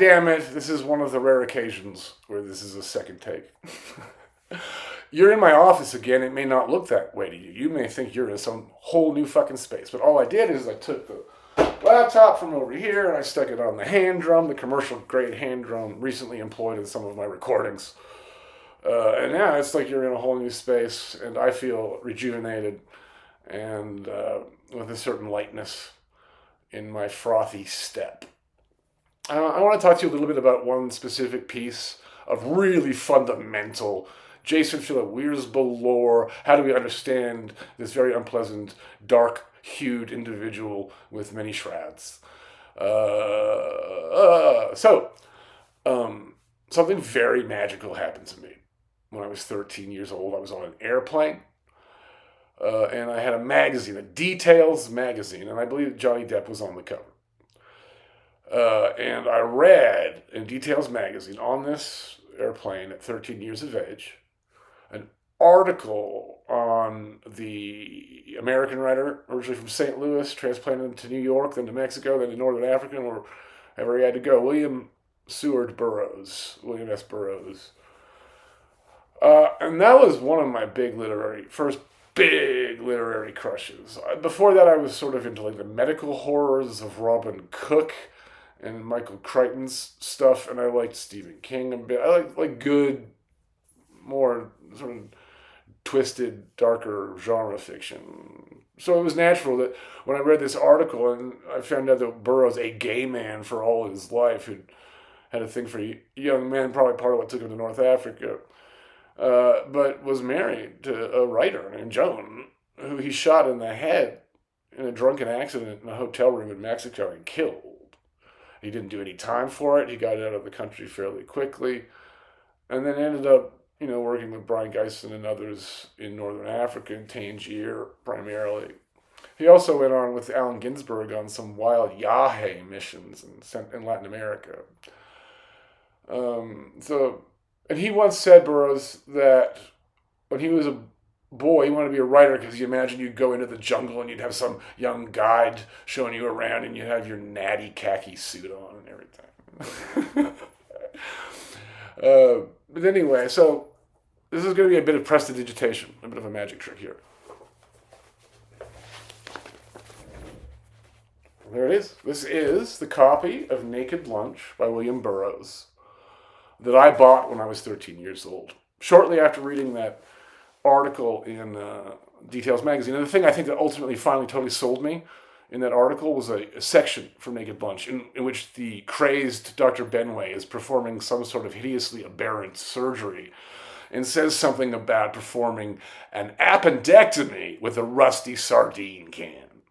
damn it, this is one of the rare occasions where this is a second take. You're in my office again. It may not look that way to you. You may think you're in some whole new fucking space. But all I did is I took the laptop from over here and I stuck it on the hand drum, the commercial grade hand drum recently employed in some of my recordings. And now it's like you're in a whole new space, and I feel rejuvenated and with a certain lightness in my frothy step. I want to talk to you a little bit about one specific piece of really fundamental Jason Philip Wiersbe lore. How do we understand this very unpleasant, dark-hued individual with many shrouds? Something very magical happened to me when I was 13 years old. I was on an airplane, and I had a magazine, a Details magazine, and I believe Johnny Depp was on the cover. And I read in Details magazine on this airplane at 13 years of age an article on the American writer, originally from St. Louis, transplanted to New York, then to Mexico, then to Northern Africa, or wherever he had to go, William S. Burroughs. And that was one of my first big literary crushes. Before that, I was sort of into like the medical horrors of Robin Cook and Michael Crichton's stuff, and I liked Stephen King a bit. I like good, more sort of twisted, darker genre fiction. So it was natural that when I read this article and I found out that Burroughs, a gay man for all his life, who had a thing for young men, probably part of what took him to North Africa, but was married to a writer named Joan, who he shot in the head in a drunken accident in a hotel room in Mexico and killed. He didn't do any time for it. He got out of the country fairly quickly, and then ended up, working with Brian Geisen and others in Northern Africa, in Tangier primarily. He also went on with Allen Ginsberg on some wild Yahe missions in Latin America. And he once said, Burroughs, that when he was a boy, he wanted to be a writer because you imagine you'd go into the jungle and you'd have some young guide showing you around and you'd have your natty khaki suit on and everything. But anyway, so this is going to be a bit of prestidigitation, a bit of a magic trick here. There it is. This is the copy of Naked Lunch by William Burroughs that I bought when I was 13 years old, shortly after reading that article in Details magazine. And the thing I think that ultimately finally totally sold me in that article was a section from Naked Lunch in which the crazed Dr. Benway is performing some sort of hideously aberrant surgery and says something about performing an appendectomy with a rusty sardine can.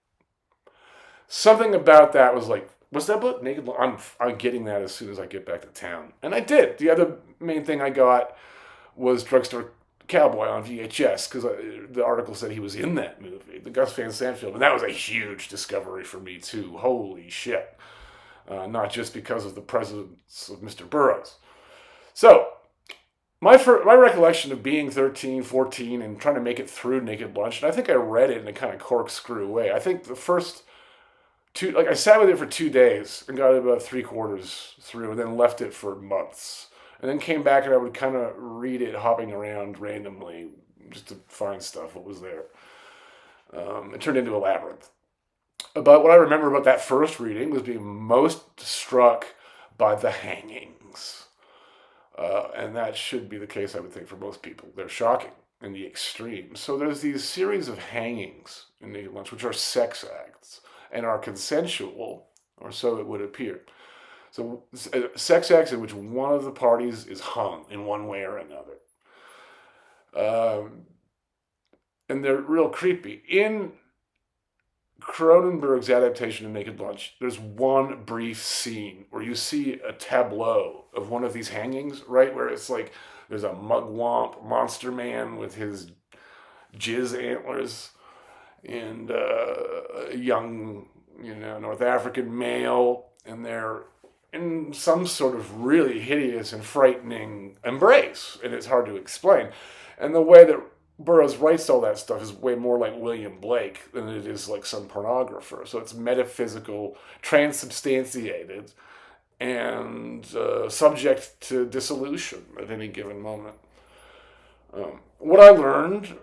Something about that was like, what's that book? Naked Lunch? I'm getting that as soon as I get back to town. And I did. The other main thing I got was Drugstore Cowboy on VHS, because the article said he was in that movie, the Gus Van Sant film, and that was a huge discovery for me too. Holy shit. Not just because of the presence of Mr. Burroughs. So, my recollection of being 13, 14, and trying to make it through Naked Lunch, and I think I read it in a kind of corkscrew way. I think the first I sat with it for 2 days and got it about 3/4 through, and then left it for months. And then came back and I would kind of read it hopping around randomly just to find stuff, what was there. It turned into a labyrinth. But what I remember about that first reading was being most struck by the hangings. And that should be the case, I would think, for most people. They're shocking in the extreme. So there's these series of hangings in Naked Lunch, which are sex acts and are consensual, or so it would appear. So sex acts in which one of the parties is hung in one way or another. And they're real creepy. In Cronenberg's adaptation of Naked Lunch, there's one brief scene where you see a tableau of one of these hangings, right? Where it's like there's a mugwump monster man with his jizz antlers and a young, North African male, and they're in some sort of really hideous and frightening embrace, and it's hard to explain. And the way that Burroughs writes all that stuff is way more like William Blake than it is like some pornographer. So it's metaphysical, transubstantiated, and subject to dissolution at any given moment. What I learned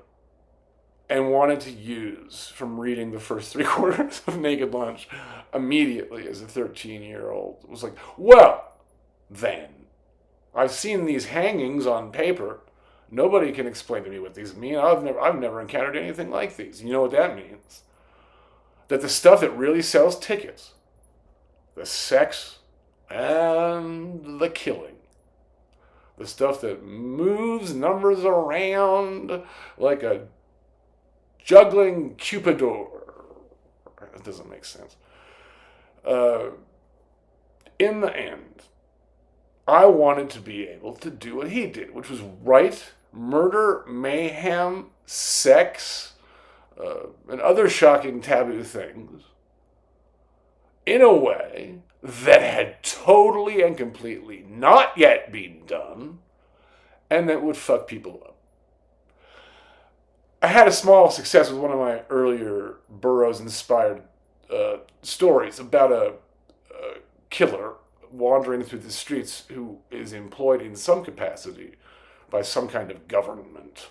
and wanted to use from reading the first 3/4 of Naked Lunch immediately as a 13-year-old was like, well, then, I've seen these hangings on paper. Nobody can explain to me what these mean. I've never encountered anything like these. You know what that means? That the stuff that really sells tickets, the sex and the killing, the stuff that moves numbers around like a juggling Cupidor. That doesn't make sense. In the end, I wanted to be able to do what he did, which was write murder, mayhem, sex, and other shocking taboo things in a way that had totally and completely not yet been done, and that would fuck people up. I had a small success with one of my earlier Burroughs-inspired stories about a killer wandering through the streets who is employed in some capacity by some kind of government.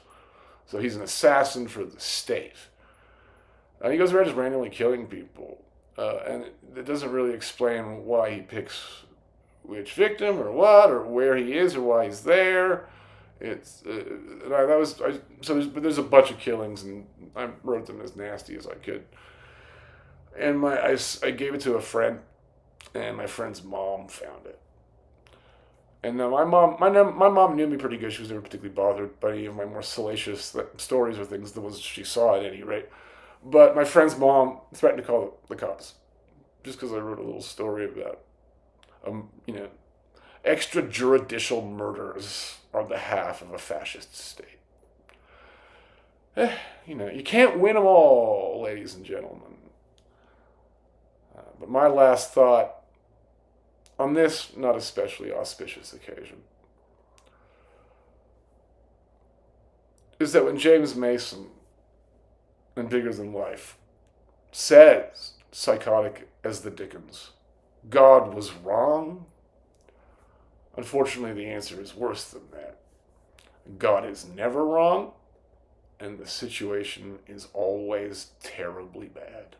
So he's an assassin for the state. And he goes around just randomly killing people. And it doesn't really explain why he picks which victim or what, or where he is or why he's there. But there's a bunch of killings, and I wrote them as nasty as I could. And I gave it to a friend, and my friend's mom found it. And my mom knew me pretty good. She was never particularly bothered by any of my more salacious stories or things, the ones she saw at any rate. But my friend's mom threatened to call the cops just because I wrote a little story about, extrajudicial murders on behalf of a fascist state. You can't win them all, ladies and gentlemen. But my last thought on this not especially auspicious occasion is that when James Mason, in Bigger Than Life, says, psychotic as the Dickens, God was wrong, unfortunately the answer is worse than that. God is never wrong, and the situation is always terribly bad.